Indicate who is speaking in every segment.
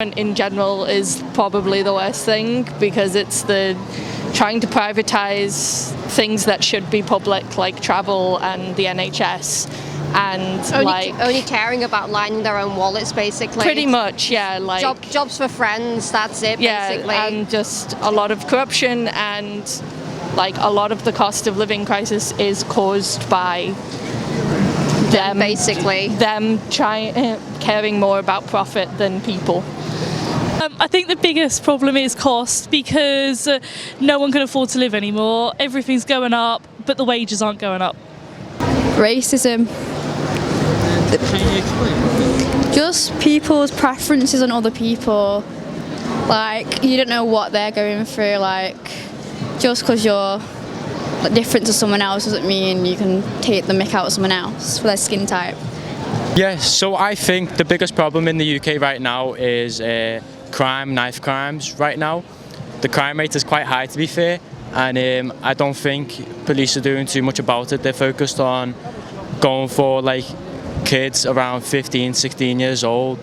Speaker 1: In general is probably the worst thing because it's the trying to privatise things that should be public, like travel and the NHS, and
Speaker 2: only caring about lining their own wallets, basically.
Speaker 1: Pretty much, yeah. Like
Speaker 2: jobs for friends. That's it, basically.
Speaker 1: Yeah, and just a lot of corruption, and like a lot of the cost of living crisis is caused by them caring more about profit than people.
Speaker 3: I think the biggest problem is cost, because no one can afford to live anymore. Everything's going up, but the wages aren't going up.
Speaker 4: Racism.
Speaker 5: Can you explain?
Speaker 4: Just people's preferences on other people. Like, you don't know what they're going through. Like, just because you're different to someone else doesn't mean you can take the mick out of someone else for their skin type.
Speaker 6: Yeah, so I think the biggest problem in the UK right now is crime, knife crimes right now. The crime rate is quite high, to be fair, and I don't think police are doing too much about it. They're focused on going for like kids around 15, 16 years old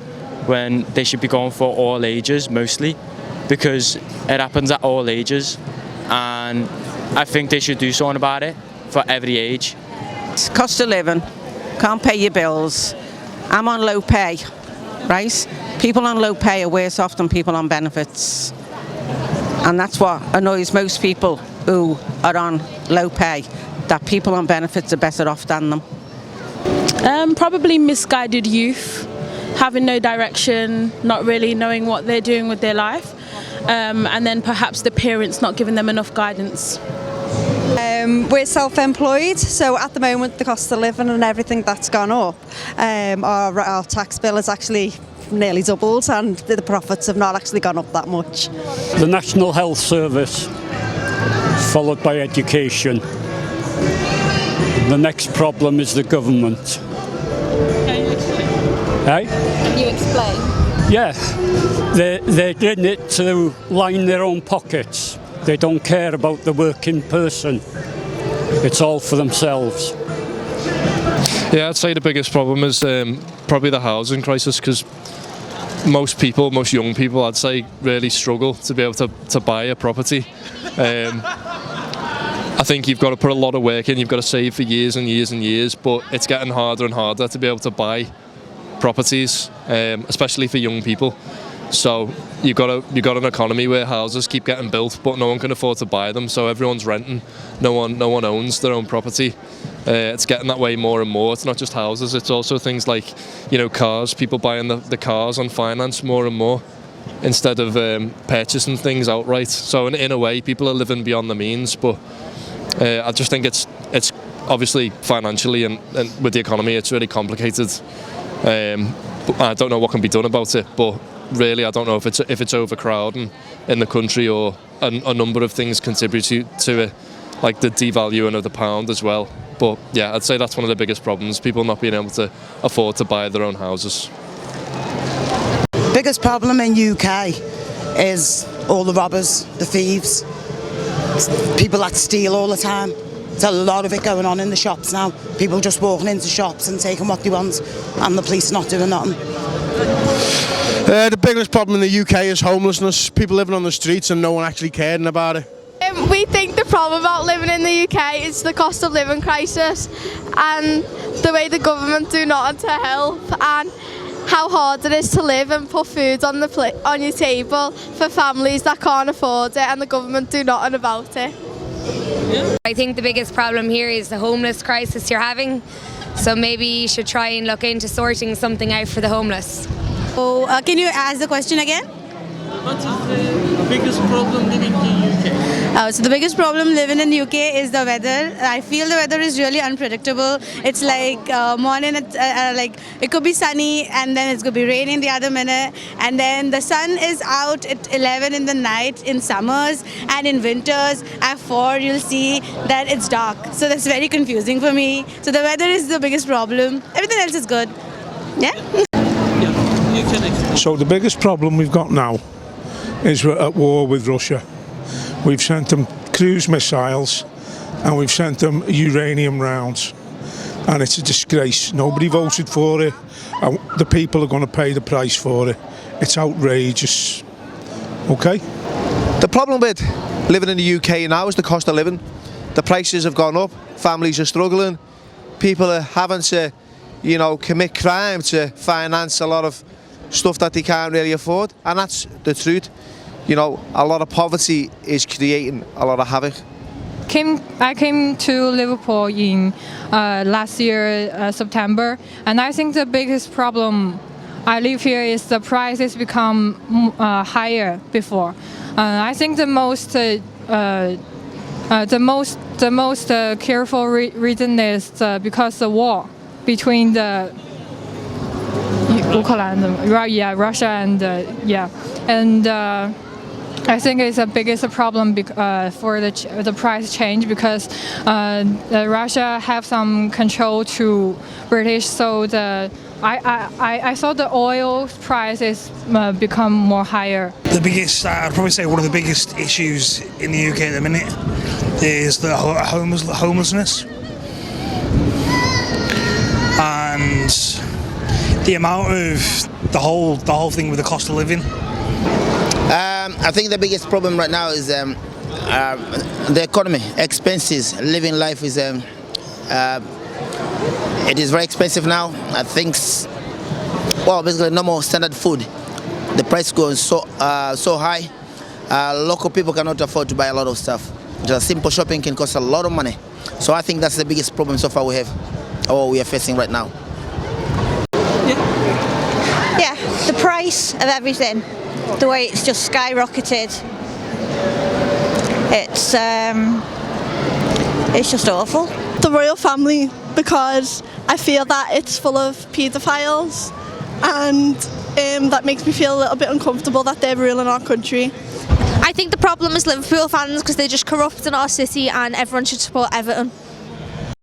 Speaker 6: when they should be going for all ages mostly, because it happens at all ages, and I think they should do something about it for every age.
Speaker 7: It's cost of living, can't pay your bills. I'm on low pay, right? People on low pay are worse off than people on benefits. And that's what annoys most people who are on low pay, that people on benefits are better off than them.
Speaker 8: Probably misguided youth, having no direction, not really knowing what they're doing with their life, and then perhaps the parents not giving them enough guidance.
Speaker 9: We're self-employed, so at the moment the cost of living and everything that's gone up, our tax bill has actually nearly doubled, and the profits have not actually gone up that much.
Speaker 10: The National Health Service, followed by education. The next problem is the government.
Speaker 3: Can you explain?
Speaker 10: Hey?
Speaker 4: Can you explain?
Speaker 10: Yeah, they're doing it to line their own pockets. They don't care about the working person. It's all for themselves.
Speaker 11: Yeah, I'd say the biggest problem is probably the housing crisis, because most young people, I'd say, really struggle to be able to buy a property. I think you've got to put a lot of work in, you've got to save for years and years and years, but it's getting harder and harder to be able to buy properties, especially for young people. So you've got an economy where houses keep getting built, but no one can afford to buy them. So everyone's renting. No one owns their own property. It's getting that way more and more. It's not just houses. It's also things like, cars. People buying the cars on finance more and more instead of purchasing things outright. So in a way, people are living beyond the means. But I just think it's obviously financially and with the economy, it's really complicated. But I don't know what can be done about it, but really I don't know if it's overcrowding in the country, or a number of things contribute to it, like the devaluing of the pound as well. But yeah, I'd say that's one of the biggest problems, people not being able to afford to buy their own houses.
Speaker 12: Biggest problem in UK is all the robbers, the thieves, people that steal all the time. There's a lot of it going on in the shops now. People just walking into shops and taking what they want, and the police not doing nothing.
Speaker 13: The biggest problem in the UK is homelessness. People living on the streets and no one actually caring about it.
Speaker 14: We think the problem about living in the UK is the cost of living crisis, and the way the government do nothing to help, and how hard it is to live and put food on your table for families that can't afford it, and the government do nothing about it.
Speaker 15: I think the biggest problem here is the homeless crisis you're having, so maybe you should try and look into sorting something out for the homeless.
Speaker 16: So, can you ask the question again?
Speaker 5: What is the biggest problem living in the UK?
Speaker 16: So the biggest problem living in UK is the weather. I feel the weather is really unpredictable. It's like morning, it could be sunny, and then it's going to be raining the other minute, and then the sun is out at 11 in the night in summers, and in winters at 4 you'll see that it's dark. So that's very confusing for me. So the weather is the biggest problem. Everything else is good. Yeah?
Speaker 17: So the biggest problem we've got now is we're at war with Russia. We've sent them cruise missiles and we've sent them uranium rounds, and it's a disgrace. Nobody voted for it, and the people are going to pay the price for it. It's outrageous. Okay?
Speaker 18: The problem with living in the UK now is the cost of living. The prices have gone up, families are struggling, people are having to, you know, commit crime to finance a lot of stuff that they can't really afford, and that's the truth. You know, a lot of poverty is creating a lot of havoc.
Speaker 19: I came to Liverpool in last year, September, and I think the biggest problem I live here is the prices become higher before. I think the most careful reason is because the war between the Russia and I think it's the biggest problem for the price change, because Russia have some control to British, so I saw the oil prices become more higher.
Speaker 20: The biggest, I'd probably say one of the biggest issues in the UK at the minute is the homelessness and the amount of the whole thing with the cost of living.
Speaker 21: I think the biggest problem right now is the economy, expenses. Living life is it is very expensive now. I think, basically no more standard food. The price goes so high. Local people cannot afford to buy a lot of stuff. Just simple shopping can cost a lot of money. So I think that's the biggest problem so far we are facing right now.
Speaker 22: Yeah, the price of everything, the way it's just skyrocketed. It's just awful.
Speaker 23: The royal family, because I feel that it's full of paedophiles, and that makes me feel a little bit uncomfortable that they're ruling our country.
Speaker 24: I think the problem is Liverpool fans, because they're just corrupt in our city, and everyone should support Everton.